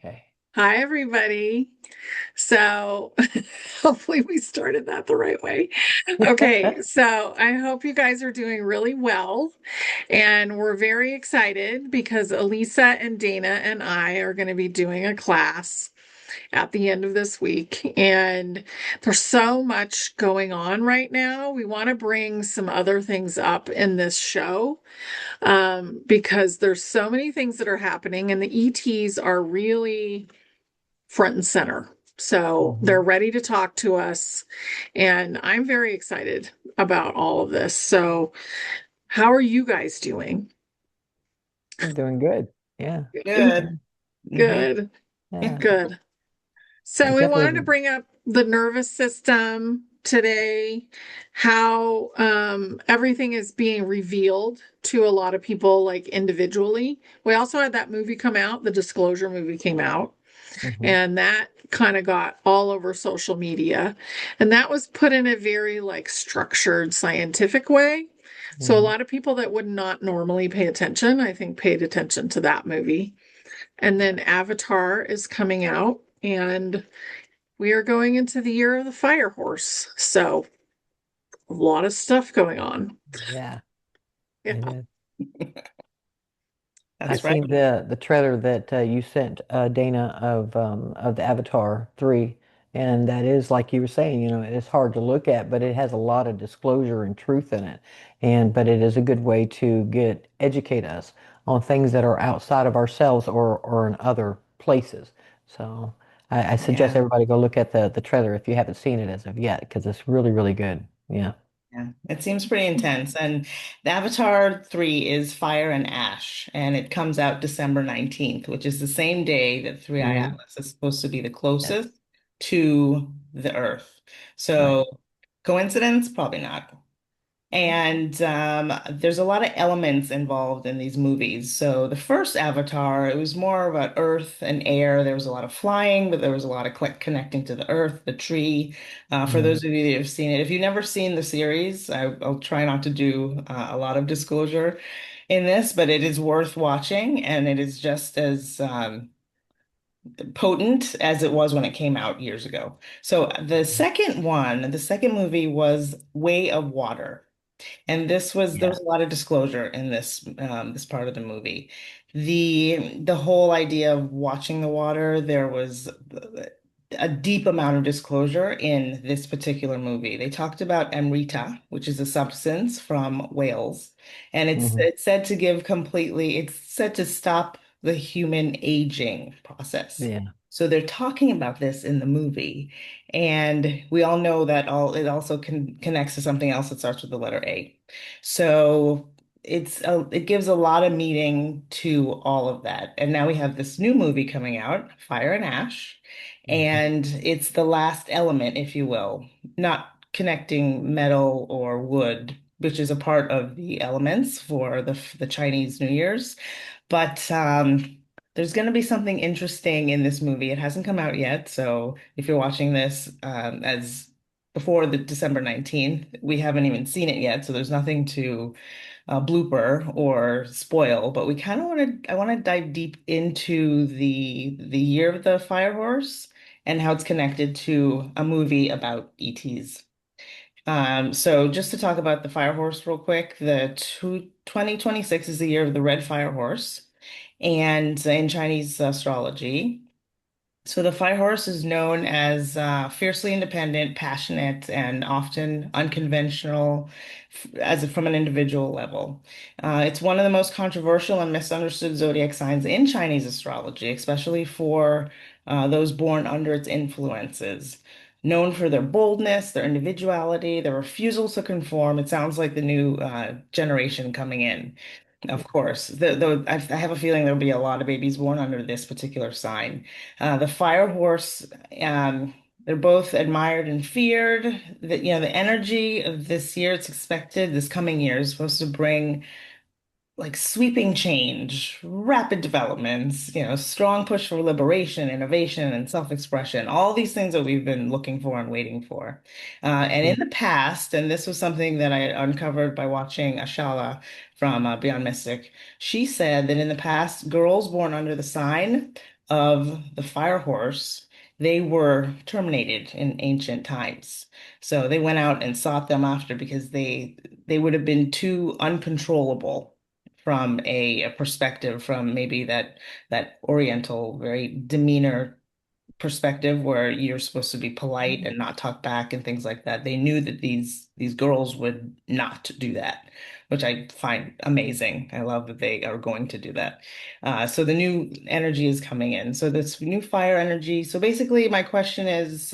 Okay. Hi, everybody. So, hopefully, we started that the right way. Okay, so I hope you guys are doing really well. And we're very excited because Elisa and Dana and I are going to be doing a class at the end of this week. And there's so much going on right now. We want to bring some other things up in this show because there's so many things that are happening, and the ETs are really front and center. So they're Mhm. ready to talk to us. And I'm very excited about all of this. So, how are you guys doing? I'm doing good. Yeah. Good. Good. Hmm. Good. Yeah. Good. I So, we wanted to definitely. bring up the nervous system today, how everything is being revealed to a lot of people, like individually. We also had that movie come out, the Disclosure movie came out. Mhm. And that kind of got all over social media. And that was put in a very like structured scientific way. So a Mhm. lot of people that would not normally pay attention, I think, paid attention to that movie. And then Avatar is coming out, and we are going into the year of the fire horse. So a lot of stuff going on. Yeah. It Yeah. is. I That's right. seen the trailer that you sent Dana of the Avatar 3, and that is like you were saying, it's hard to look at, but it has a lot of disclosure and truth in it. And but it is a good way to get educate us on things that are outside of ourselves or in other places. So I suggest Yeah. everybody go look at the trailer if you haven't seen it as of yet, because it's really, really good. Yeah. Yeah. It seems pretty intense. And the Avatar 3 is Fire and Ash, and it comes out December 19th, which is the same day that Three Eye Mm, Atlas is supposed to be the yes. closest to the Earth. Right. So, coincidence? Probably not. And there's a lot of elements involved in these movies. So the first Avatar, it was more about earth and air. There was a lot of flying, but there was a lot of connecting to the earth, the tree. For Mm, those of you that have seen it, if you've never seen the series, I'll try not to do a lot of disclosure in this, but it is worth watching, and it is just as potent as it was when it came out years ago. So the second movie was Way of Water. And there yeah. was a lot of disclosure in this part of the movie. The whole idea of watching the water, there was a deep amount of disclosure in this particular movie. They talked about Amrita, which is a substance from whales, and Hmm. it's said to give it's said to stop the human aging process. Yeah. So they're talking about this in the movie. And we all know that it also connects to something else that starts with the letter A. So it gives a lot of meaning to all of that. And now we have this new movie coming out, Fire and Ash, Mhm. and it's the last element, if you will, not connecting metal or wood, which is a part of the elements for the Chinese New Year's. But there's going to be something interesting in this movie. It hasn't come out yet, so if you're watching this as before the December 19th, we haven't even seen it yet, so there's nothing to blooper or spoil. But we kind of I want to dive deep into the year of the fire horse and how it's connected to a movie about ETs. So just to talk about the fire horse real quick, 2026 is the year of the red fire horse, and in Chinese astrology. So the fire horse is known as fiercely independent, passionate, and often unconventional from an individual level. It's one of the most controversial and misunderstood zodiac signs in Chinese astrology, especially for those born under its influences. Known for their boldness, their individuality, their refusal to conform. It sounds like the new generation coming in. Of course, I have a feeling there'll be a lot of babies born under this particular sign. The fire horse, they're both admired and feared. The energy of this year, it's expected, this coming year is supposed to bring like sweeping change, rapid developments, strong push for liberation, innovation, and self-expression, all these things that we've been looking for and waiting for. And in the past, and this was something that I uncovered by watching Ashala from Beyond Mystic, she said that in the past, girls born under the sign of the fire horse, they were terminated in ancient times. So they went out and sought them after because they would have been too uncontrollable from a perspective from maybe that Oriental, very demeanor perspective where you're supposed to be polite and not talk back and things like that. They knew that these girls would not do that, which I find amazing. I love that they are going to do that. So the new energy is coming in. So this new fire energy. So basically, my question is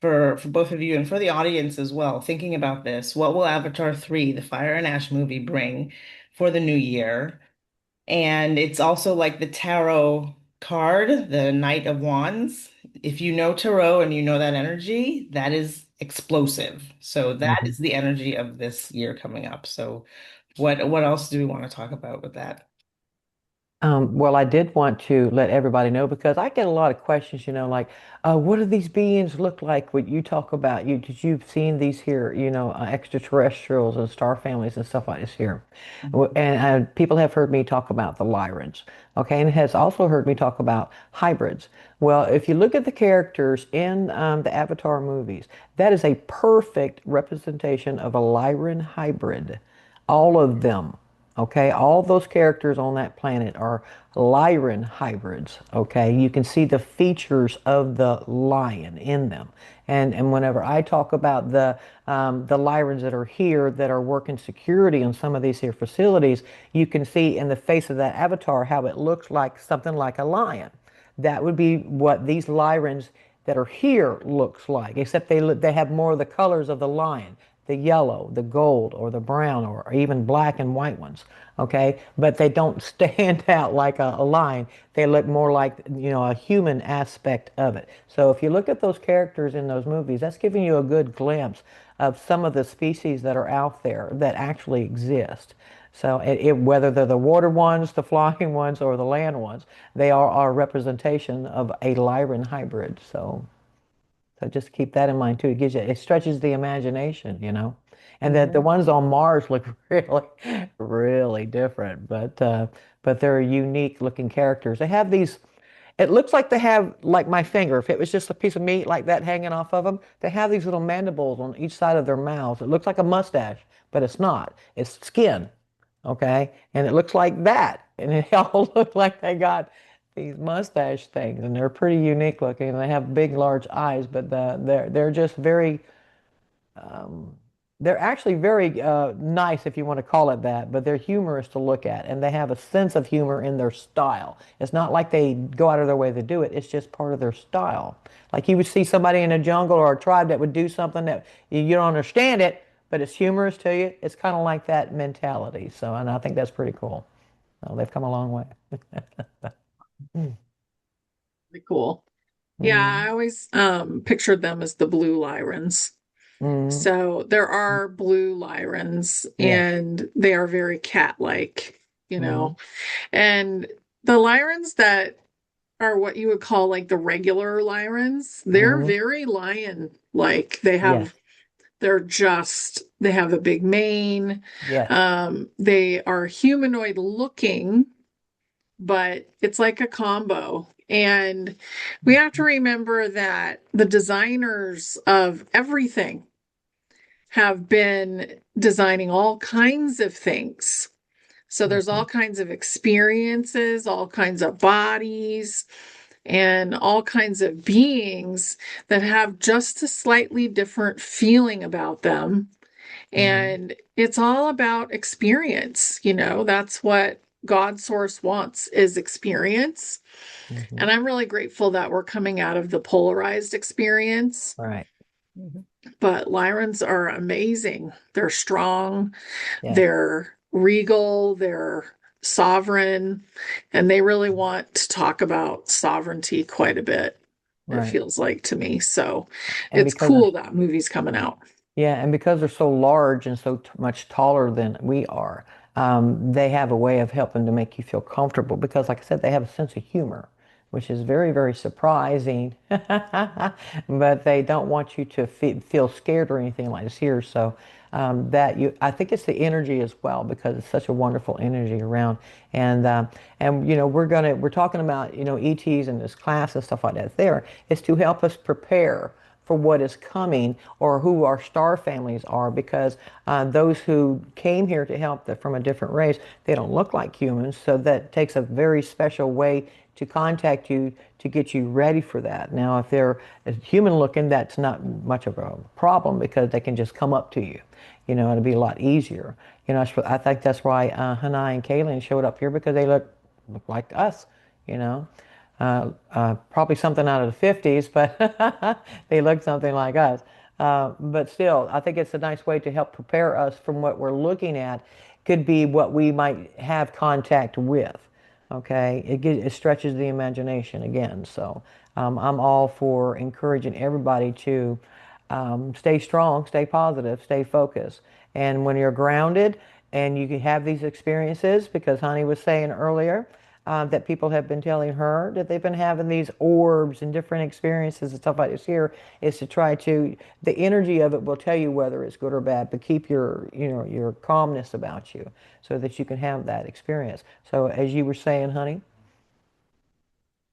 for both of you and for the audience as well, thinking about this, what will Avatar 3, the Fire and Ash movie, bring for the new year? And it's also like the tarot card, the Knight of Wands. If you know tarot and you know that energy, that is explosive. So that Mhm. is the energy of this year coming up. So what else do we want to talk about with that? Well, I did want to let everybody know because I get a lot of questions, like, what do these beings look like? What you talk about, you've seen these here, extraterrestrials and star families and stuff like this here, and people have heard me talk about the Lyrans, okay, and has also heard me talk about hybrids. Well, if you look at the characters in the Avatar movies, that is a perfect representation of a Lyran hybrid, all of them. Okay, all those characters on that planet are Lyran hybrids. Okay, you can see the features of the lion in them. And whenever I talk about the Lyrans that are here that are working security on some of these here facilities, you can see in the face of that avatar how it looks like something like a lion. That would be what these Lyrans that are here looks like, except they have more of the colors of the lion, the yellow, the gold, or the brown, or even black and white ones. Okay, but they don't stand out like a lion. They look more like a human aspect of it. So if you look at those characters in those movies, that's giving you a good glimpse of some of the species that are out there that actually exist. So whether they're the water ones, the flying ones, or the land ones, they are a representation of a Lyran hybrid. So just keep that in mind too. It stretches the imagination. And that the Mhm. ones on Mars look really, really different, but they're unique looking characters. They have these. It looks like they have like my finger. If it was just a piece of meat like that hanging off of them, they have these little mandibles on each side of their mouths. It looks like a mustache, but it's not. It's skin. Okay, and it looks like that, and they all look like they got these mustache things, and they're pretty unique looking. And they have big, large eyes, but they're just very um, they're actually very nice, if you want to call it that, but they're humorous to look at, and they have a sense of humor in their style. It's not like they go out of their way to do it, it's just part of their style. Like you would see somebody in a jungle or a tribe that would do something that you don't understand it, but it's humorous to you. It's kind of like that mentality. So, and I think that's pretty cool. So they've come a long way. Mm, Pretty cool. Yeah, I mm, always pictured them as the blue Lyrans. mm, So there are blue Lyrans yes. and they are very cat-like, you Mm, know. And the Lyrans that are what you would call like the regular Lyrans, they're mm, very lion-like. They yes. have they have a big mane. Yes. They are humanoid looking, but it's like a combo. And we have to Mhm, remember that the designers of everything have been designing all kinds of things. So there's mhm, all kinds of experiences, all kinds of bodies, and all kinds of beings that have just a slightly different feeling about them. mhm, And it's all about experience. That's what God source wants is experience. mhm. And I'm really grateful that we're coming out of the polarized experience. Right. Mhm. But Lyrans are amazing. They're strong, Yes. they're regal, they're sovereign, and they really want to talk about sovereignty quite a bit, it Right. feels like to me. So And it's because they're cool that movie's coming out. Yeah, and because they're so large and so much taller than we are, they have a way of helping to make you feel comfortable because, like I said, they have a sense of humor, which is very, very surprising. But they don't want you to feel scared or anything like this here. So that you, I think it's the energy as well because it's such a wonderful energy around. And we're talking about ETs in this class and stuff like that. There is to help us prepare for what is coming or who our star families are because those who came here to help from a different race, they don't look like humans. So that takes a very special way to contact you to get you ready for that. Now, if they're human looking, that's not much of a problem because they can just come up to you. It'll be a lot easier. I think that's why Hanai and Kaylin showed up here because they look like us, you know. Probably something out of the 50s, but they look something like us. But still, I think it's a nice way to help prepare us from what we're looking at. Could be what we might have contact with. Okay, it stretches the imagination again. So I'm all for encouraging everybody to stay strong, stay positive, stay focused. And when you're grounded and you can have these experiences, because Honey was saying earlier that people have been telling her that they've been having these orbs and different experiences and stuff like this here, is to try to, the energy of it will tell you whether it's good or bad, but keep your calmness about you so that you can have that experience. So as you were saying, Honey.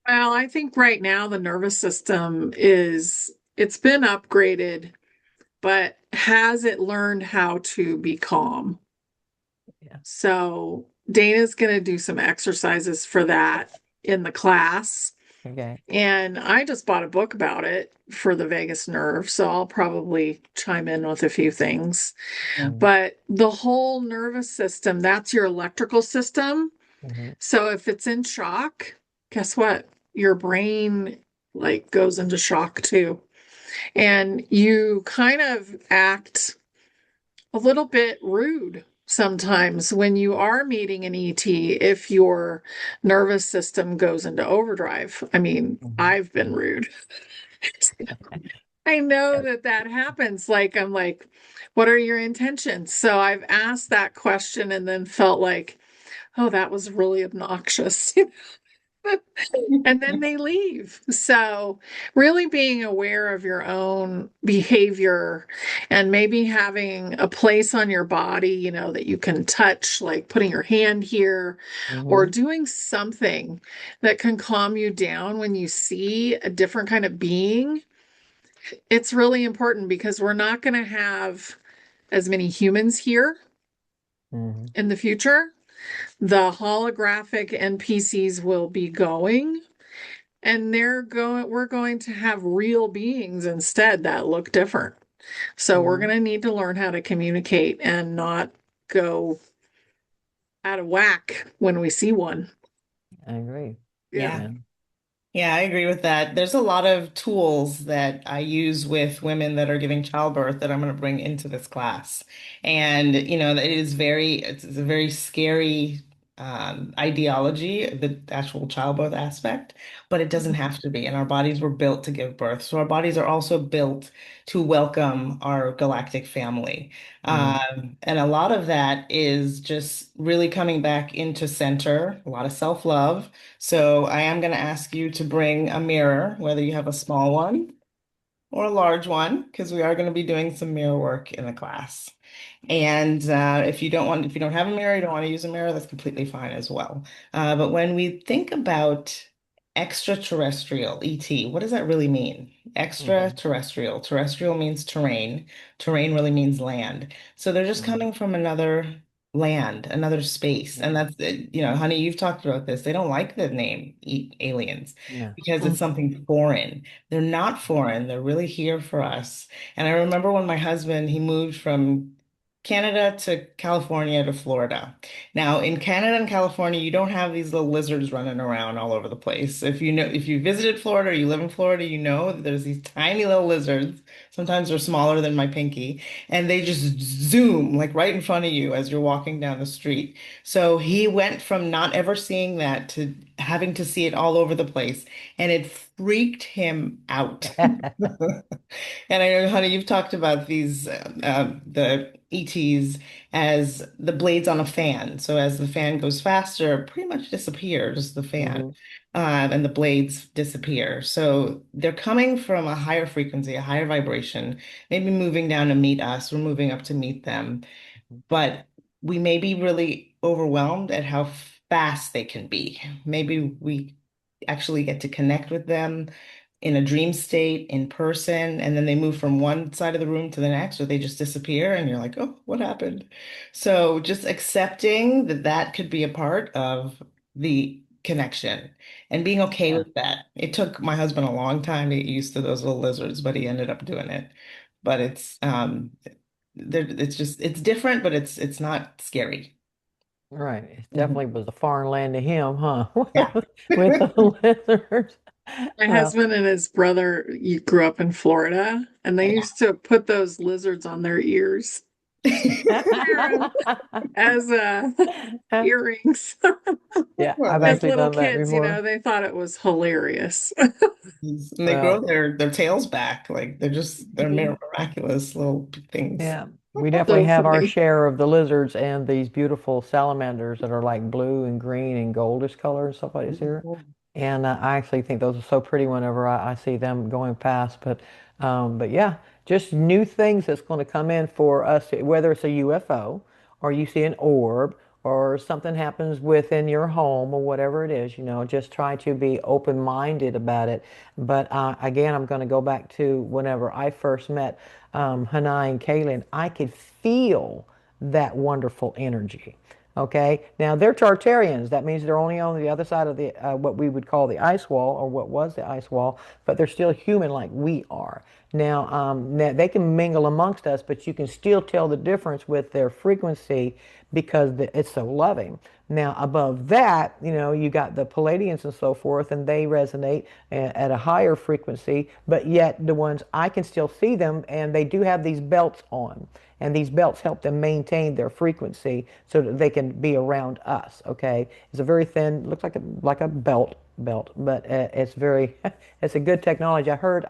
Well, I think right now the nervous system it's been upgraded, but has it learned how to be calm? Yeah. So Dana's going to do some exercises for that in the class. Okay. And I just bought a book about it for the vagus nerve, so I'll probably chime in with a few things. Mhm. But the whole nervous system, that's your electrical system. Mhm. So if it's in shock, guess what? Your brain like goes into shock too. And you kind of act a little bit rude sometimes when you are meeting an ET if your nervous system goes into overdrive. I mean, Mhm. I've been rude. I know that that happens. Like, I'm like, what are your intentions? So I've asked that question and then felt like, oh, that was really obnoxious. And then they leave. So, really being aware of your own behavior and maybe having a place on your body, that you can touch, like putting your hand here or Mhm. doing something that can calm you down when you see a different kind of being. It's really important because we're not going to have as many humans here Mhm. in the future. The holographic NPCs will be going. And we're going to have real beings instead that look different. So we're going Mhm. to need to learn how to communicate and not go out of whack when we see one. I agree. Yeah. Yeah. Yeah. Yeah, I agree with that. There's a lot of tools that I use with women that are giving childbirth that I'm going to bring into this class. And, it's a very scary ideology, the actual childbirth aspect, but it doesn't have to be. And our bodies were built to give birth. So our bodies are also built to welcome our galactic family. Mhm. And a lot of that is just really coming back into center, a lot of self-love. So I am going to ask you to bring a mirror, whether you have a small one or a large one, because we are going to be doing some mirror work in the class. And if you don't have a mirror, you don't want to use a mirror, that's completely fine as well. But when we think about extraterrestrial, ET, what does that really mean? Mhm. Extraterrestrial. Terrestrial means terrain. Terrain really means land. So they're just Mhm. coming from another land, another space. And Mhm. honey, you've talked about this. They don't like the name aliens Yeah. because it's something foreign. They're not foreign. They're really here for us. And I remember when my husband, he moved from Canada to California to Florida. Now, in Canada and California, you don't have these little lizards running around all over the place. If you visited Florida or you live in Florida, you know that there's these tiny little lizards. Sometimes they're smaller than my pinky, and they just zoom like right in front of you as you're walking down the street. So he went from not ever seeing that to having to see it all over the place, and it freaked him out. And I know, honey, you've talked about these the ETs as the blades on a fan. So as the fan goes faster, it pretty much disappears the fan, Hmm. and the blades disappear. So they're coming from a higher frequency, a higher vibration, maybe moving down to meet us, we're moving up to meet them, but we may be really overwhelmed at how fast they can be. Maybe we actually get to connect with them in a dream state in person, and then they move from one side of the room to the next, or they just disappear, and you're like, oh, what happened? So just accepting that that could be a part of the connection and being okay Yeah. with that. It took my husband a long time to get used to those little lizards, but he ended up doing it. But it's just it's different, but it's not scary. Right. It Mhm. definitely was a foreign land to him, huh? Yeah. With the lizards. My Well, husband and his brother grew up in Florida, and they used to put those lizards on their ears wear 'em as earrings. yeah, Well, I've As actually little done that kids, before. they thought it was hilarious. and they grow Well, their tails back. Like they're Mhm. miraculous little things. yeah, we definitely So have our funny. share of the lizards and these beautiful salamanders that are like blue and green and goldish color and stuff like this here. And I actually think those are so pretty whenever I see them going past. But yeah, just new things that's going to come in for us, whether it's a UFO or you see an orb or something happens within your home or whatever it is, just try to be open-minded about it. But again, I'm going to go back to whenever I first met Hanai and Kaylin, I could feel that wonderful energy. Okay, now they're Tartarians. That means they're only on the other side of the what we would call the ice wall, or what was the ice wall, but they're still human like we are. Now they can mingle amongst us, but you can still tell the difference with their frequency because it's so loving. Now, above that, you got the Palladians and so forth, and they resonate at a higher frequency, but yet the ones I can still see them, and they do have these belts on. And these belts help them maintain their frequency so that they can be around us. Okay, it's a very thin, looks like a belt, but it's very, it's a good technology. I heard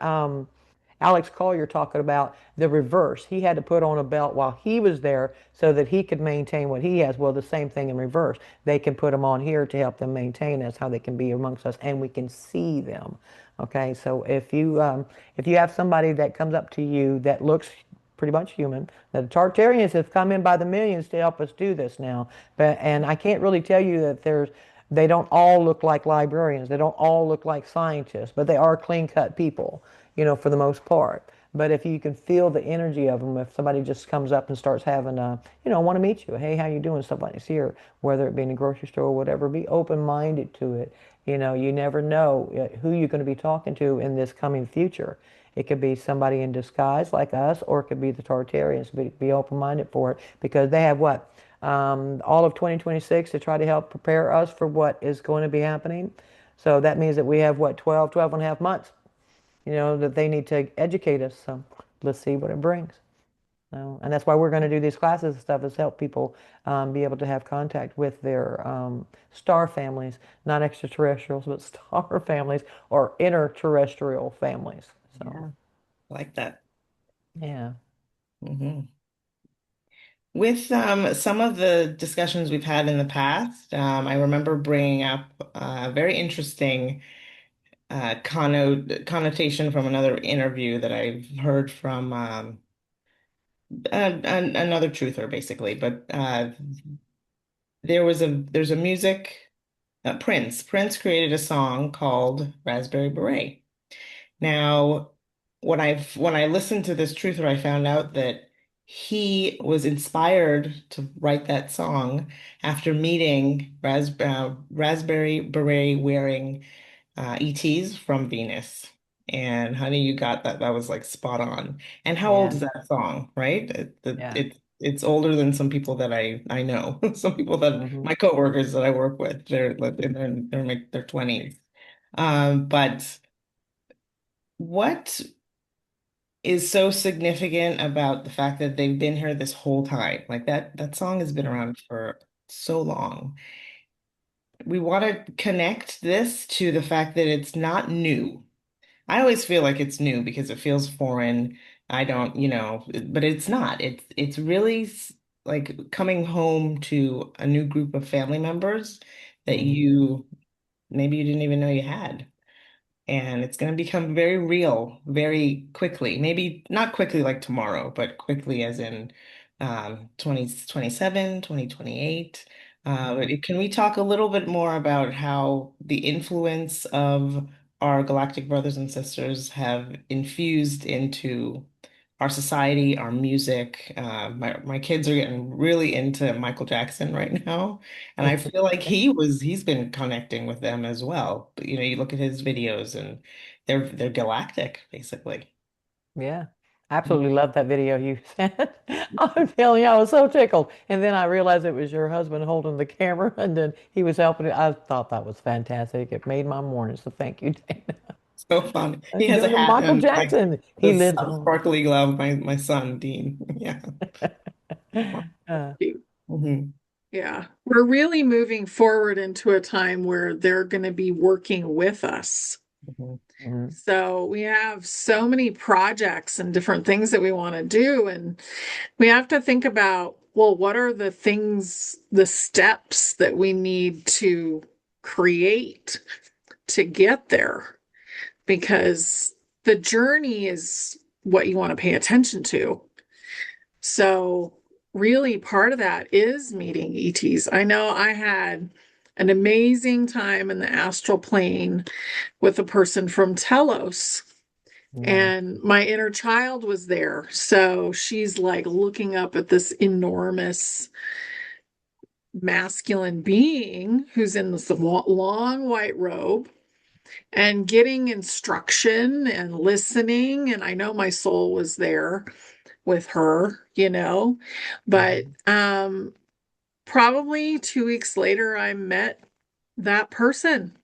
Alex Collier talking about the reverse. He had to put on a belt while he was there so that he could maintain what he has. Well, the same thing in reverse. They can put them on here to help them maintain. That's how they can be amongst us, and we can see them. Okay, so if you have somebody that comes up to you that looks pretty much human. The Tartarians have come in by the millions to help us do this now. And I can't really tell you that they don't all look like librarians. They don't all look like scientists, but they are clean-cut people, for the most part. But if you can feel the energy of them, if somebody just comes up and starts having want to meet you, hey, how you doing? Stuff like this here, whether it be in a grocery store or whatever, be open-minded to it. You never know who you're going to be talking to in this coming future. It could be somebody in disguise like us, or it could be the Tartarians. Be open-minded for it because they have what? All of 2026 to try to help prepare us for what is going to be happening. So that means that we have what, 12 and a half months, that they need to educate us. So let's see what it brings. And that's why we're going to do these classes and stuff is help people be able to have contact with their star families, not extraterrestrials, but star families or interterrestrial families. So, Yeah, I like that. yeah. Hmm. With some of the discussions we've had in the past, I remember bringing up a very interesting connotation from another interview that I've heard from another truther, basically. But there's a music Prince created a song called Raspberry Beret. Now, when I listened to this truther, I found out that he was inspired to write that song after meeting Raspberry Beret wearing ETs from Venus. And honey, you got that. That was like spot on. And how old Yeah. is that song, right? Yeah. It's older than some people that I know. Some people that Hmm. my coworkers that I work with, they're like they're in their 20s. But what is so significant about the fact that they've been here this whole time? Like that song has been Yeah. around for so long. we want to connect this to the fact that it's not new. I always feel like it's new because it feels foreign. I don't, but it's not. It's really like coming home to a new group of family members that Mhm. you maybe you didn't even know you had. And it's going to become very real very quickly. Maybe not quickly like tomorrow, but quickly as in 2027, 2028. Mhm. Can we talk a little bit more about how the influence of our galactic brothers and sisters have infused into our society, our music? My kids are getting really into Michael Jackson right now. And I feel like he's been connecting with them as well. But you look at his videos and they're galactic, basically. Yeah, absolutely love that video you sent. I'm telling you, I was so tickled. And then I realized it was your husband holding the camera, and then he was helping it. I thought that was fantastic. It made my morning. So thank you, Dana. So fun. He And has a doing the hat Michael and like Jackson. He this lives on. sparkly glove, my son, Dean. Yeah. Uh, Hmm. Yeah, we're really moving forward into a time where they're going to be working with us. Hmm. mhm, So we have so many projects and different things that we want to do. And we have to think about, well, what are the things, the steps that we need to create to get there? Because the journey is what you want to pay attention to. So, really, part of that is meeting ETs. I know I had an amazing time in the astral plane with a person from Telos, nice. and my inner child was there. So she's like looking up at this enormous masculine being who's in this long white robe and getting instruction and listening. And I know my soul was there with her, but Mhm, probably 2 weeks later, I met that person.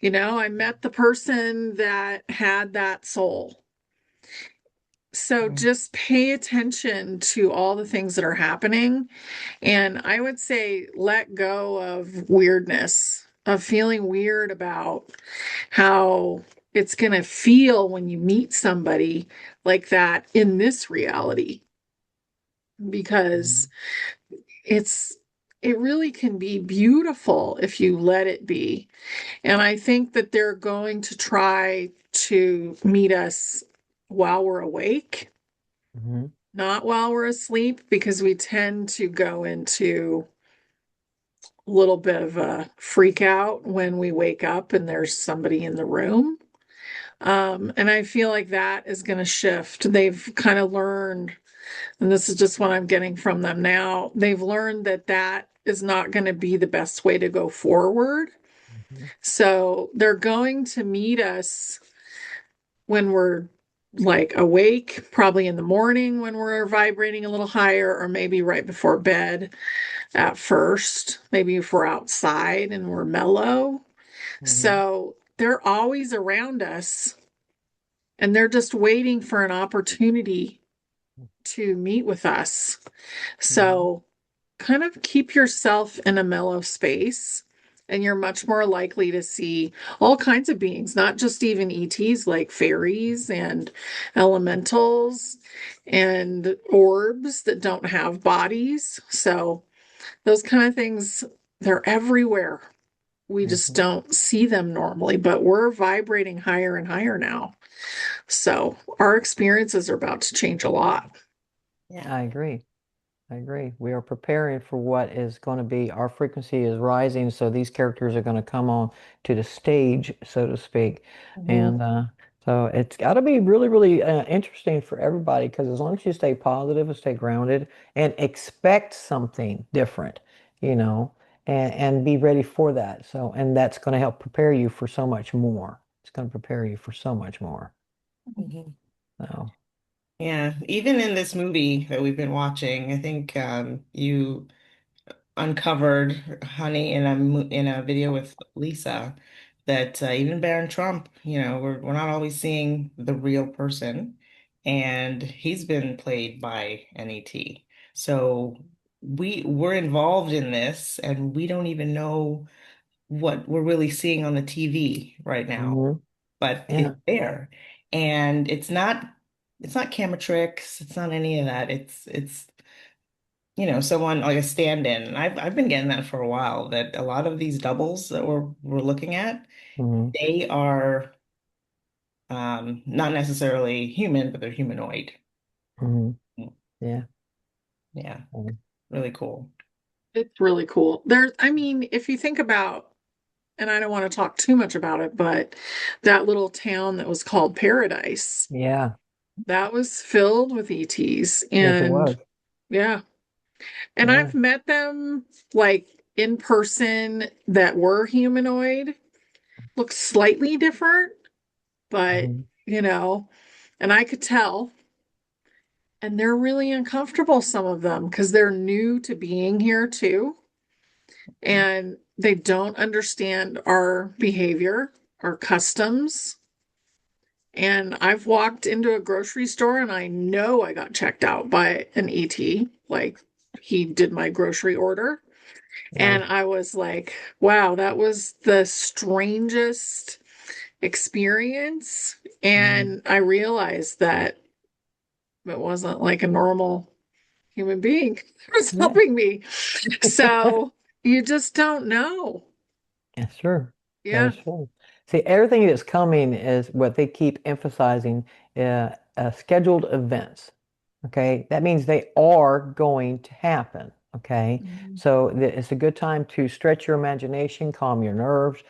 I met the person that had that soul. So just pay attention to all the things that are happening. And I would say let go of weirdness, of feeling weird about how it's going to feel when you meet somebody like that in this reality, because mhm, it's it really can be beautiful if you let it be. And I think that they're going to try to meet us while we're awake, mhm, not while we're asleep, because we tend to go into a little bit of a freak out when we wake up and there's somebody in the room. And I feel like that is going to shift. They've kind of learned, and this is just what I'm getting from them now. They've learned that that is not going to be the best way to go forward. mhm, So they're going to meet us when we're like awake, probably in the morning when we're vibrating a little higher, or maybe right before bed at first, maybe if we're outside and we're mellow. mhm, So they're always around us and they're just waiting for an opportunity to meet with us. mhm, So kind of keep yourself in a mellow space, and you're much more likely to see all kinds of beings, not just even ETs like fairies and elementals and orbs that don't have bodies. So those kind of things, they're everywhere. We just mhm. don't see them normally, but we're vibrating higher and higher now. So our experiences are about to change a lot. Yeah. I agree. I agree. We are preparing for what is going to be, our frequency is rising, so these characters are going to come on to the stage, so to speak. Hmm. And so it's got to be really, really interesting for everybody because as long as you stay positive and stay grounded and expect something different, you know, and be ready for that. So, and that's going to help prepare you for so much more. It's going to prepare you for so much more. Hmm. So, Yeah. Even in this movie that we've been watching, I think you uncovered, honey, in a video with Lisa, that even Barron Trump, we're not always seeing the real person, and he's been played by an ET. So we're involved in this, and we don't even know. what we're really seeing on the TV right now, Hmm. but it's Yeah. there. And it's not camera tricks, it's not any of that. It's someone like a stand-in. And I've been getting that for a while, that a lot of these doubles that we're looking at, Hmm. they are not necessarily human, but they're humanoid. Hmm. Yeah. Yeah, Um, really cool. It's really cool. I mean, if you think about, and I don't want to talk too much about it, but that little town that was called Paradise, yeah. that was filled with ETs. Yes, it And was. yeah, and Yeah. I've met them like in person that were humanoid, looked slightly different, but Hmm. you know, and I could tell. And they're really uncomfortable, some of them, because they're new to being here too. And they don't understand our behavior, our customs. And I've walked into a grocery store and I know I got checked out by an ET. Like he did my grocery order. And Right. I was like, wow, that was the strangest experience. Hmm. And I realized that it wasn't like a normal human being that was Yeah. helping me. So you just don't know. Yes, sure. That Yeah. is true. See, everything that's coming is what they keep emphasizing, scheduled events. Okay, that means they are going to happen. Okay, Mhm. so it's a good time to stretch your imagination, calm your nerves,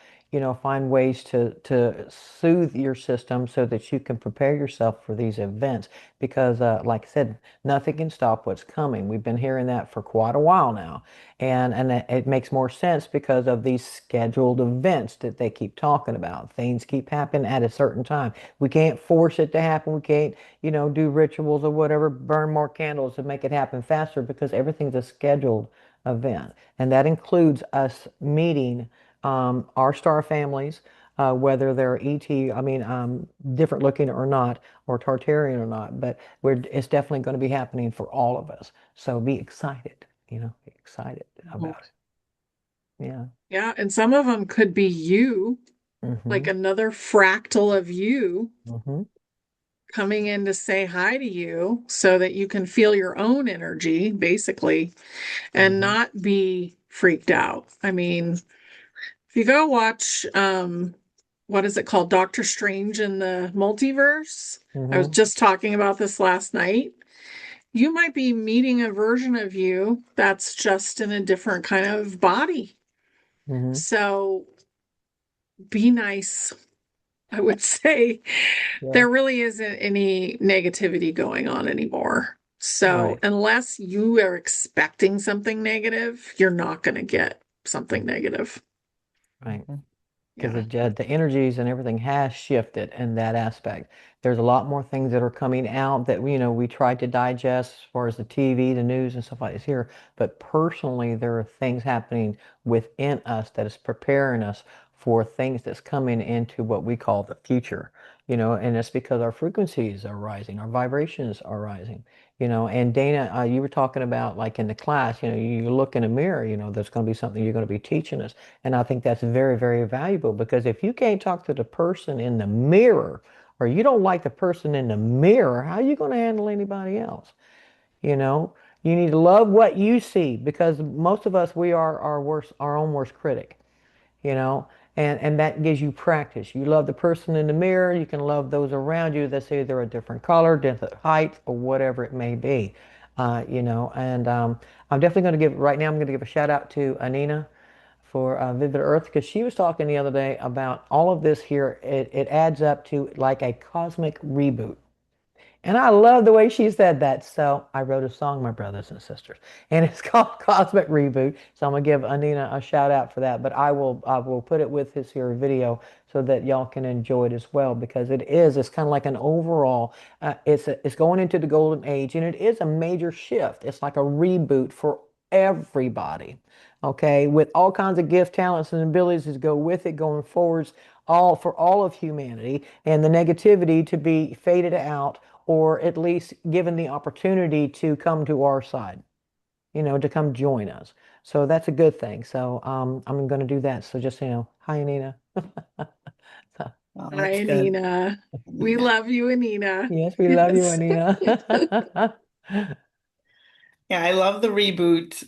find ways to soothe your system so that you can prepare yourself for these events. Because, like I said, nothing can stop what's coming. We've been hearing that for quite a while now, and it makes more sense because of these scheduled events that they keep talking about. Things keep happening at a certain time. We can't force it to happen. We can't do rituals or whatever, burn more candles to make it happen faster because everything's a scheduled event. And that includes us meeting our star families, whether they're ET, I mean, different looking or not, or Tartarian or not, but it's definitely going to be happening for all of us. So be excited, be excited Mhm. about it. Yeah. Yeah. And some of them could be you, like Mm-hmm. another fractal of you Mm-hmm. coming in to say hi to you so that you can feel your own energy, basically, and Mm-hmm. not be freaked out. I mean, if you go watch, what is it called? Doctor Strange in the Multiverse. I was Mm-hmm. just talking about this last night. You might be meeting a version of you that's just in a different kind of body. Mm-hmm. So be nice, I would say. Yeah. There really isn't any negativity going on anymore. So Right. unless you are expecting something negative, you're not going to get something negative. Right. Mhm. Because Yeah. the energies and everything has shifted in that aspect. There's a lot more things that are coming out that we tried to digest as far as the TV, the news, and stuff like this here. But personally, there are things happening within us that is preparing us for things that's coming into what we call the future. And it's because our frequencies are rising, our vibrations are rising. And Dana, you were talking about like in the class, you look in a mirror, there's going to be something you're going to be teaching us. And I think that's very, very valuable because if you can't talk to the person in the mirror or you don't like the person in the mirror, how are you going to handle anybody else? You know, you need to love what you see because most of us, we are our own worst critic, you know, and that gives you practice. You love the person in the mirror, you can love those around you that say they're a different color, different height, or whatever it may be. And I'm definitely going to give, right now, I'm going to give a shout out to Anina for Vivid Earth because she was talking the other day about all of this here. It adds up to like a cosmic reboot. And I love the way she said that. So I wrote a song, my brothers and sisters, and it's called Cosmic Reboot. So I'm gonna give Anina a shout out for that. But I will put it with this here video so that y'all can enjoy it as well because it's kind of like an overall. It's going into the golden age, and it is a major shift. It's like a reboot for everybody. Okay, with all kinds of gift, talents, and abilities to go with it going forwards, all for all of humanity, and the negativity to be faded out or at least given the opportunity to come to our side, to come join us. So that's a good thing. So I'm going to do that. So just, hi, Nina. So, Oh, that's Hi, good. Nina. We Yeah. love you, Anina. yes, we love you, Yes. Anina. Yeah, I love the reboot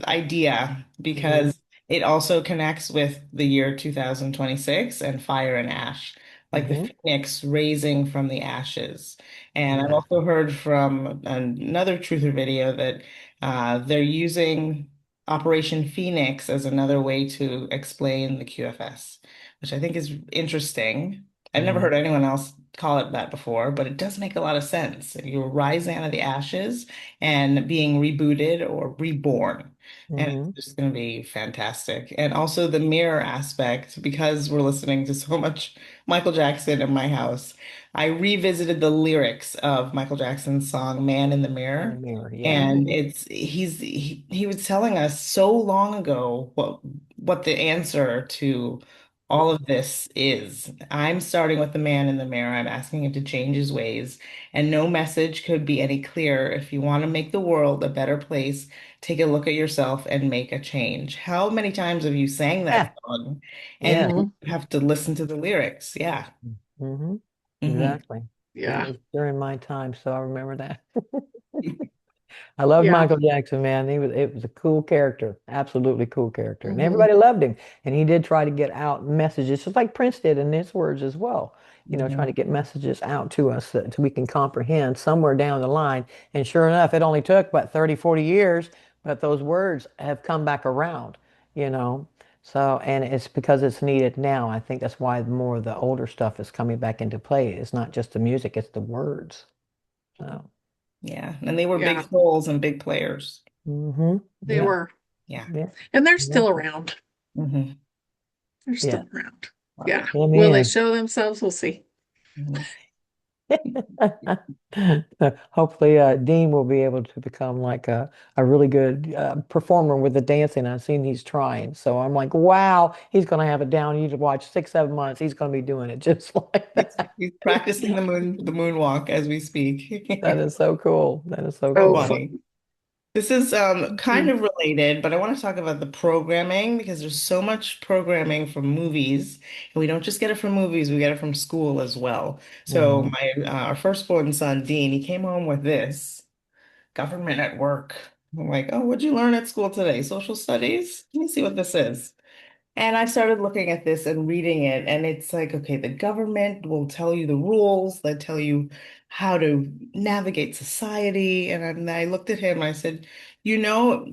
idea hmm because it also connects with the year 2026 and fire and ash, like the hmm phoenix raising from the ashes. And I've Exactly. also heard from another truther video that they're using Operation Phoenix as another way to explain the QFS, which I think is interesting. I've never hmm heard anyone else call it that before, but it does make a lot of sense. You're rising out of the ashes and being rebooted or reborn. And hmm it's just going to be fantastic. And also the mirror aspect, because we're listening to so much Michael Jackson in my house, I revisited the lyrics of Michael Jackson's song Man in the In the Mirror. mirror. Yeah. And he was telling us so long ago what the answer to all of this is. I'm starting with the man in the mirror. I'm asking him to change his ways. And no message could be any clearer. If you want to make the world a better place, take a look at yourself and make a change. How many times have you sang that Yeah. song? And Yes. then hmm you have to listen to the lyrics. Yeah. hmm Hmm. Exactly. That Yeah. was during my time, so I remember that. I loved Yeah. Michael Jackson, man. It was a cool character, absolutely cool character, and hmm everybody loved him. And he did try to get out messages, just like Prince did in his words as well. Trying Hmm. to get messages out to us so we can comprehend somewhere down the line. And sure enough, it only took about 30, 40 years, but those words have come back around, you know. So, and it's because it's needed now. I think that's why more of the older stuff is coming back into play. It's not just the music, it's the words. So, Yeah. And they were big Yeah. souls and big players. hmm They yeah, were. Yeah. yeah. And they're Yeah. still around. Hmm. They're Yeah. still around. Love Yeah. it. Will they Amen. show themselves? We'll see. Mhm. Hopefully, Dean will be able to become like a really good performer with the dancing. I've seen he's trying. So I'm like, wow, he's going to have it down. You to watch 6, 7 months. He's going to be doing it just like that. He's practicing the moonwalk as we That speak. is so cool. That is so Oh, cool. Funny. This is kind of related, but I want to talk about the programming because there's so much programming from movies, and we don't just get it from movies, we get it from school as well. So hmm my our firstborn son, Dean, he came home with this government at work. I'm like, oh, what'd you learn at school today? Social studies? Let me see what this is. And I started looking at this and reading it, and it's like, okay, the government will tell you the rules, they tell you how to navigate society. And I looked at him and I said, you know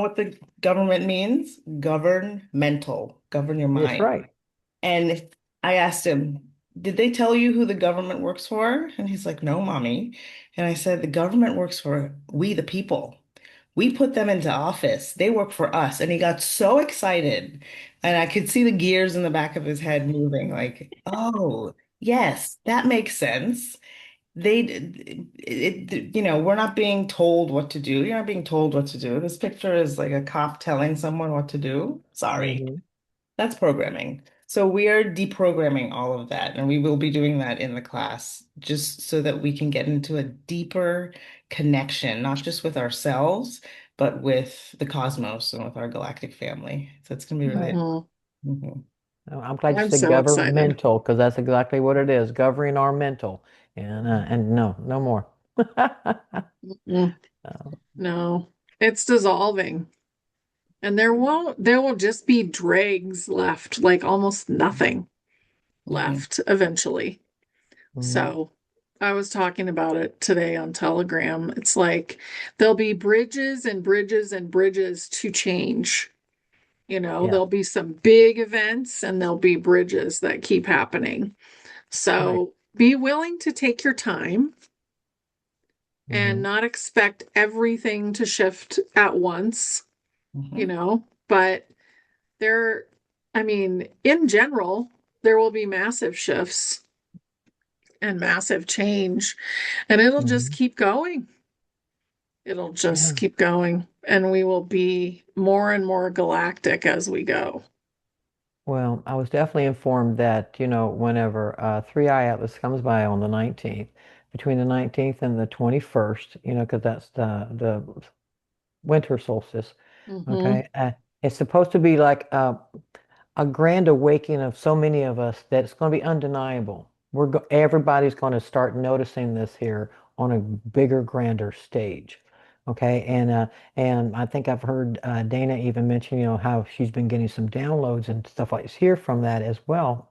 what the government means? Governmental, govern your That's mind. right. And I asked him, did they tell you who the government works for? And he's like, no, mommy. And I said, the government works for we, the people. We put them into office. They work for us. And he got so excited. And I could see the gears in the back of his head moving, like, oh, yes, that makes sense. We're not being told what to do. You're not being told what to do. This picture is like a cop telling someone what to do. Sorry. hmm That's programming. So we are deprogramming all of that, and we will be doing that in the class just so that we can get into a deeper connection, not just with ourselves, but with the cosmos and with our galactic family. So it's going to be really, Right. mhm. mhm. I'm glad you I'm said so excited. governmental because that's exactly what it is, governing our mental. And no, no more. Mm, So, no, it's dissolving. And there will just be dregs left, like almost nothing Mhm. left eventually. mhm. So I was talking about it today on Telegram. It's like there'll be bridges and bridges and bridges to change. Yeah, There'll be some big events and there'll be bridges that keep happening. right. So be willing to take your time and hmm not expect everything to shift at once, Mhm. but there, I mean, in general, there will be massive shifts and massive change, and it'll just hmm keep going. It'll just Yeah. keep going, and we will be more and more galactic as we go. Well, I was definitely informed that, whenever Three Eye Atlas comes by on the 19th, between the 19th and the 21st, because that's the winter solstice. Hmm. Okay. It's supposed to be like a grand awakening of so many of us that it's going to be undeniable. Everybody's going to start noticing this here on a bigger, grander stage. Okay, and I think I've heard Dana even mention, how she's been getting some downloads and stuff like this here from that as well.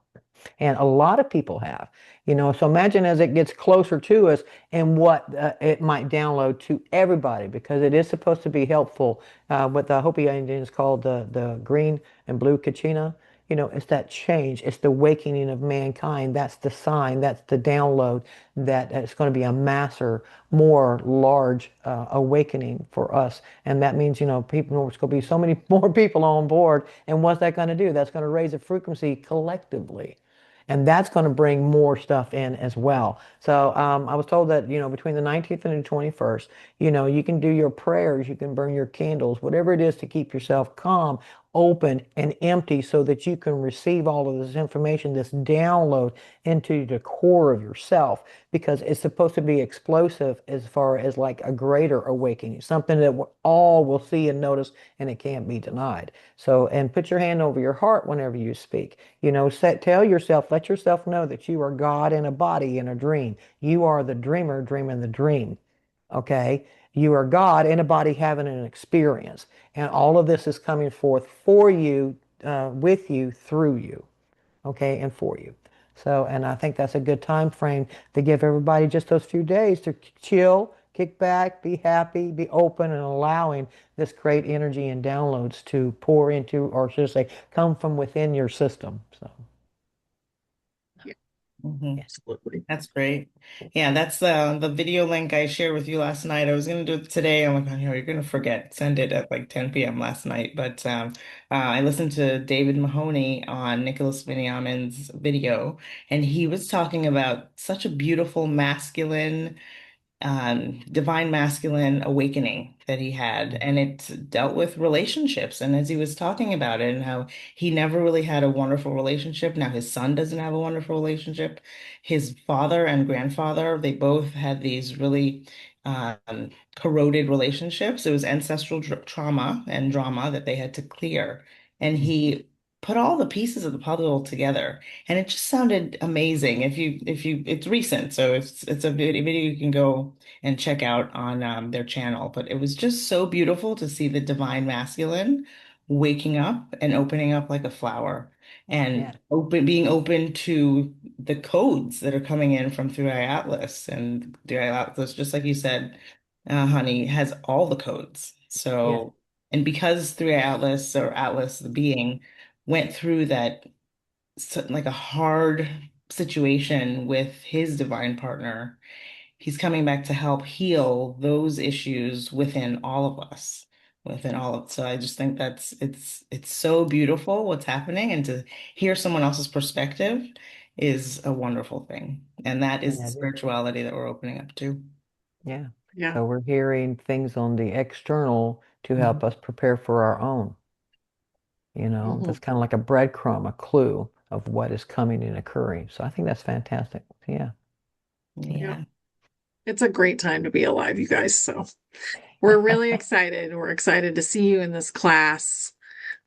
And a lot of people have, so imagine as it gets closer to us and what it might download to everybody because it is supposed to be helpful. What the Hopi Indians called the green and blue kachina, it's that change. It's the awakening of mankind. That's the sign. That's the download that it's going to be a masser, more large awakening for us. And that means, people, it's going to be so many more people on board. And what's that going to do? That's going to raise the frequency collectively. And that's going to bring more stuff in as well. So I was told that, between the 19th and the 21st, you can do your prayers, you can burn your candles, whatever it is to keep yourself calm, open, and empty so that you can receive all of this information, this download into the core of yourself, because it's supposed to be explosive as far as like a greater awakening, something that all will see and notice, and it can't be denied. So, and put your hand over your heart whenever you speak. Tell yourself, let yourself know that you are God in a body in a dream. You are the dreamer dreaming the dream. Okay? You are God in a body having an experience. And all of this is coming forth for you, with you, through you. Okay? And for you. So, and I think that's a good time frame to give everybody just those few days to chill, kick back, be happy, be open, and allowing this great energy and downloads to pour into, or should I say, come from within your system. So. Yeah, Hmm. absolutely. That's great. Yeah, that's the video link I shared with you last night. I was gonna do it today. I'm like, oh, you're gonna forget. Send it at like 10 p.m. last night. But I listened to David Mahoney on Nicholas Viniamin's video, and he was talking about such a beautiful masculine divine masculine awakening that he had, and it dealt with relationships. And as he was talking about it, and how he never really had a wonderful relationship. Now his son doesn't have a wonderful relationship. His father and grandfather, they both had these really corroded relationships. It was ancestral trauma and drama that they had to clear. And he put all the pieces of the puzzle together, and it just sounded amazing. It's recent, so it's a video you can go and check out on their channel. But it was just so beautiful to see the divine masculine waking up and opening up like a flower, Yeah. and being open to the codes that are coming in from 3i Atlas. And 3i Atlas, just like you said, honey, has all the codes. Yeah. So, and because 3i Atlas, or Atlas the being, went through that, like a hard situation with his divine partner, he's coming back to help heal those issues within all of us, within all of. So I just think it's so beautiful what's happening, and to hear someone else's perspective is a wonderful thing. And that is the Yeah. spirituality that we're opening up to. Yeah. Yeah. So we're hearing things on the external to Mhm. help us prepare for our own. Hmm. That's kind of like a breadcrumb, a clue of what is coming and occurring. So I think that's fantastic. Yeah. Yeah. Yeah. It's a great time to be alive, you guys. So we're really excited. We're excited to see you in this class.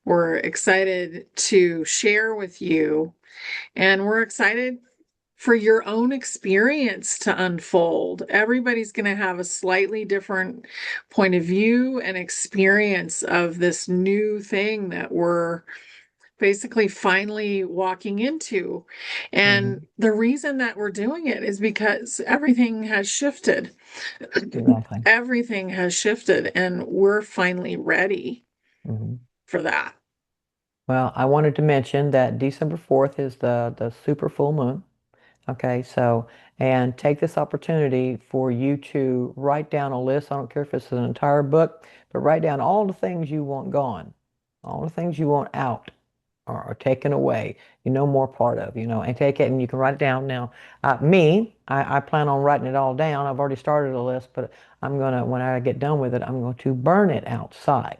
We're excited to share with you, and we're excited for your own experience to unfold. Everybody's going to have a slightly different point of view and experience of this new thing that we're basically finally walking into. And Hmm. the reason that we're doing it is because everything has shifted. Exactly. Everything has shifted, and we're finally ready Hmm. for that. Well, I wanted to mention that December 4th is the super full moon. Okay, so, and take this opportunity for you to write down a list. I don't care if it's an entire book, but write down all the things you want gone, all the things you want out or taken away, more part of, and take it and you can write it down. Now, I plan on writing it all down. I've already started a list, but when I get done with it, I'm going to burn it outside.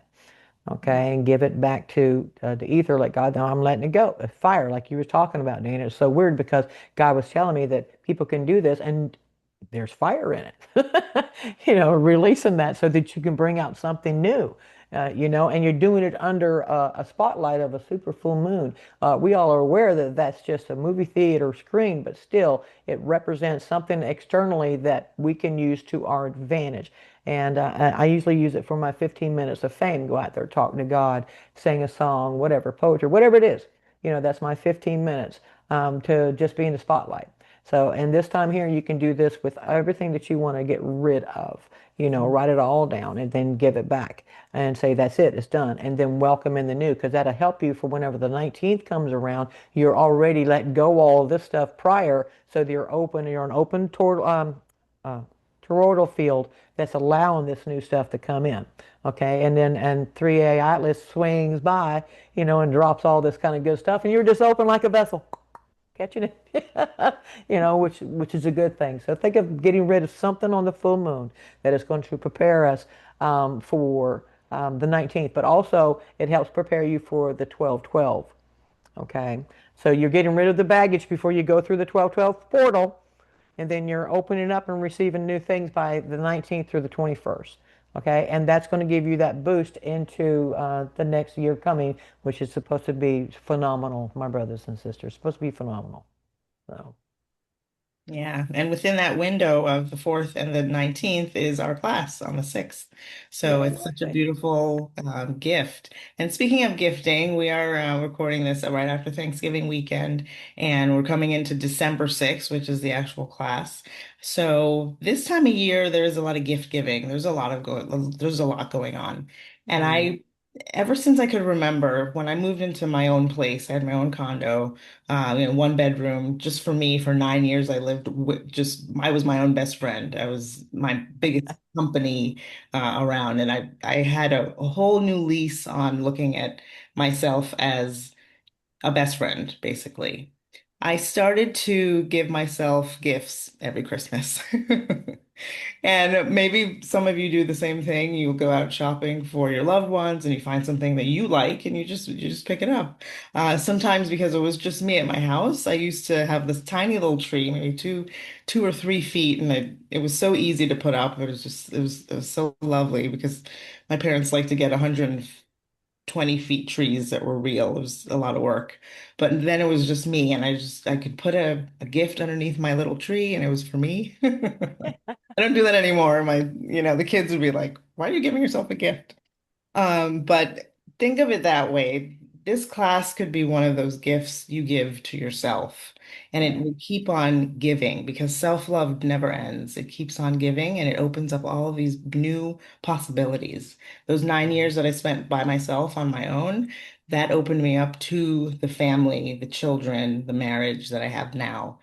Okay, and give it back to the ether, like God, now I'm letting it go. A fire, like you were talking about, Dana. It's so weird because God was telling me that people can do this and there's fire in it. Releasing that so that you can bring out something new. and you're doing it under a spotlight of a super full moon. We all are aware that that's just a movie theater screen, but still, it represents something externally that we can use to our advantage. And I usually use it for my 15 minutes of fame. Go out there talking to God, sing a song, whatever, poetry, whatever it is. That's my 15 minutes to just be in the spotlight. So, and this time here, you can do this with everything that you want to get rid of. Write it all down and then give it back and say, that's it, it's done. And then welcome in the new, because that'll help you for whenever the 19th comes around. You're already let go all of this stuff prior, so that you're an open uh, toroidal field that's allowing this new stuff to come in. Okay, and 3A Atlas swings by, and drops all this kind of good stuff, and you're just open like a vessel, catching it, which is a good thing. So think of getting rid of something on the full moon that is going to prepare us for the 19th, but also it helps prepare you for the 12/12. Okay, so you're getting rid of the baggage before you go through the 12/12 portal, and then you're opening up and receiving new things by the 19th through the 21st. Okay, and that's going to give you that boost into the next year coming, which is supposed to be phenomenal, my brothers and sisters. Supposed to be phenomenal. So, Yeah, and within that window of the 4th and the 19th is our class on the 6th. So yeah, it's such a exactly. beautiful gift. And speaking of gifting, we are recording this right after Thanksgiving weekend, and we're coming into December 6th, which is the actual class. So this time of year, there is a lot of gift giving. There's a lot going on. And Mm, ever since I could remember, when I moved into my own place, I had my own condo, 1 bedroom, just for me for 9 years. I lived with I was my own best friend. I was my biggest company around, and I had a whole new lease on looking at myself as a best friend, basically. I started to give myself gifts every Christmas. And maybe some of you do the same thing. You go out shopping for your loved ones and you find something that you like and you just pick it up. Sometimes because it was just me at my house, I used to have this tiny little tree, maybe 2 or 3 feet, and it was so easy to put up. It was so lovely because my parents like to get 120 feet trees that were real. It was a lot of work. But then it was just me, and I could put a gift underneath my little tree, and it was for me. I don't do that anymore. The kids would be like, "Why are you giving yourself a gift?" But think of it that way. This class could be one of those gifts you give to yourself, and it yeah. will keep on giving because self-love never ends. It keeps on giving and it opens up all of these new possibilities. Those 9 years that I spent by myself on my own, that opened me up to the family, the children, the marriage that I have now.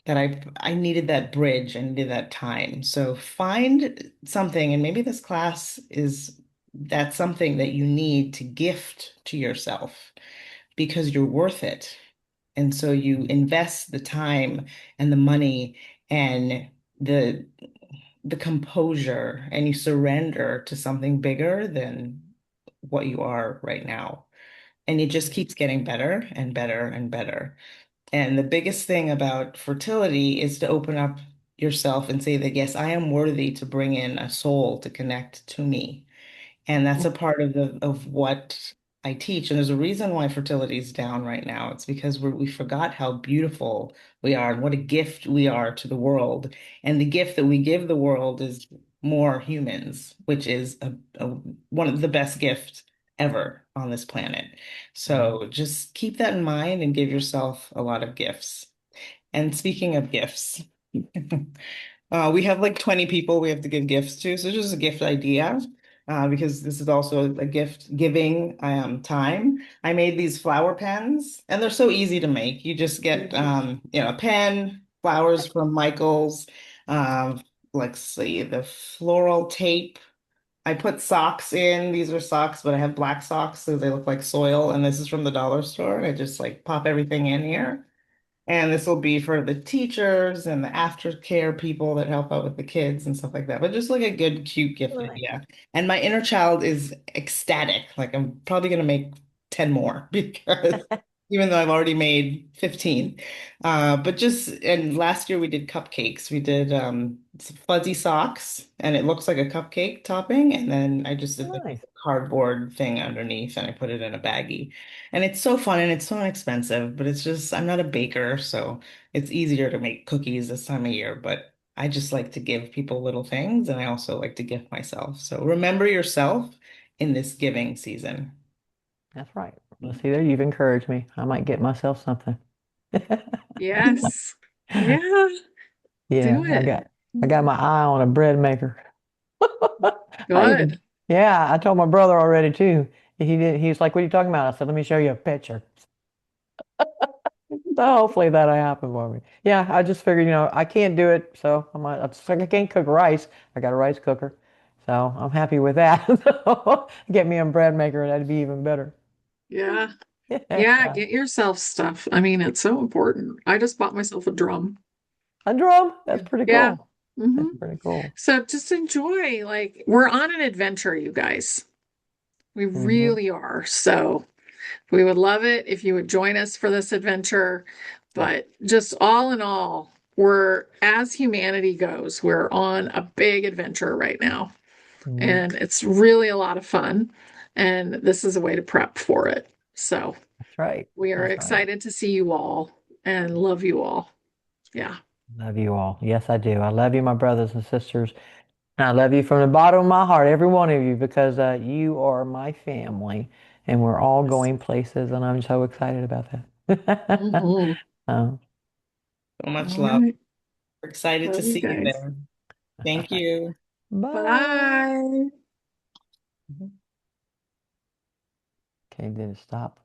That I needed that bridge, I needed that time. So find something, and maybe this class is that's something that you need to gift to yourself because you're worth it. And so you invest the time and the money and the the composure, and you surrender to something bigger than what you are right now. And it just keeps getting better and better and better. And the biggest thing about fertility is to open up yourself and say that, yes, I am worthy to bring in a soul to connect to me. And that's a part of what I teach. And there's a reason why fertility is down right now. It's because we forgot how beautiful we are and what a gift we are to the world. And the gift that we give the world is more humans, which is one of the best gifts ever on this planet. Mhm. So just keep that in mind and give yourself a lot of gifts. And speaking of gifts, we have like 20 people we have to give gifts to. So just a gift idea, because this is also a gift giving time. I made these flower pens and they're so easy to make. You just get, a pen, flowers from Michael's, let's see, the floral tape. I put socks in. These are socks, but I have black socks, so they look like soil. And this is from the dollar store. And I just like pop everything in here. And this will be for the teachers and the aftercare people that help out with the kids and stuff like that. But just like a good, cute gift Nice. idea. And my inner child is ecstatic. Like I'm probably gonna make 10 more because even though I've already made 15. And last year we did cupcakes. We did fuzzy socks and it looks like a cupcake topping. And then I just did like Nice. cardboard thing underneath and I put it in a baggie. And it's so fun and it's so inexpensive, but it's just, I'm not a baker, so it's easier to make cookies this time of year. But I just like to give people little things and I also like to gift myself. So remember yourself in this giving season. That's right. Let's see there. You've encouraged me. I might get myself something. Yes. Yeah, Yeah, do I it. got I got my eye on a bread maker. I even Good. yeah, I told my brother already too. He's like, "What are you talking about?" I said, "Let me show you a picture." So hopefully that'll happen for me. Yeah, I just figured, I can't do it, so I'm just like I can't cook rice. I got a rice cooker, so I'm happy with that. So, get me a bread maker, that'd be even better. Yeah. Yeah, Yeah. get yourself stuff. I mean, it's so important. I just bought myself a drum. A drum, that's pretty Yeah. cool. hmm That's pretty cool. So just enjoy. Like, we're on an adventure, you guys. We Hmm. really are. So we would love it if you would join us for this adventure. Yep. But just all in all, as humanity goes, we're on a big adventure right now. Hmm. And it's really a lot of fun. And this is a way to prep for it. So That's right. we are That's right. excited to see you all and love you all. Yeah. Love you all. Yes, I do. I love you, my brothers and sisters. And I love you from the bottom of my heart, every one of you, because you are my family and we're all Yes. going places, and I'm so excited about that. Mhm. Um, So much All love. right. We're excited to Love you see you guys. there. Thank you. bye. Bye. Okay, did it stop?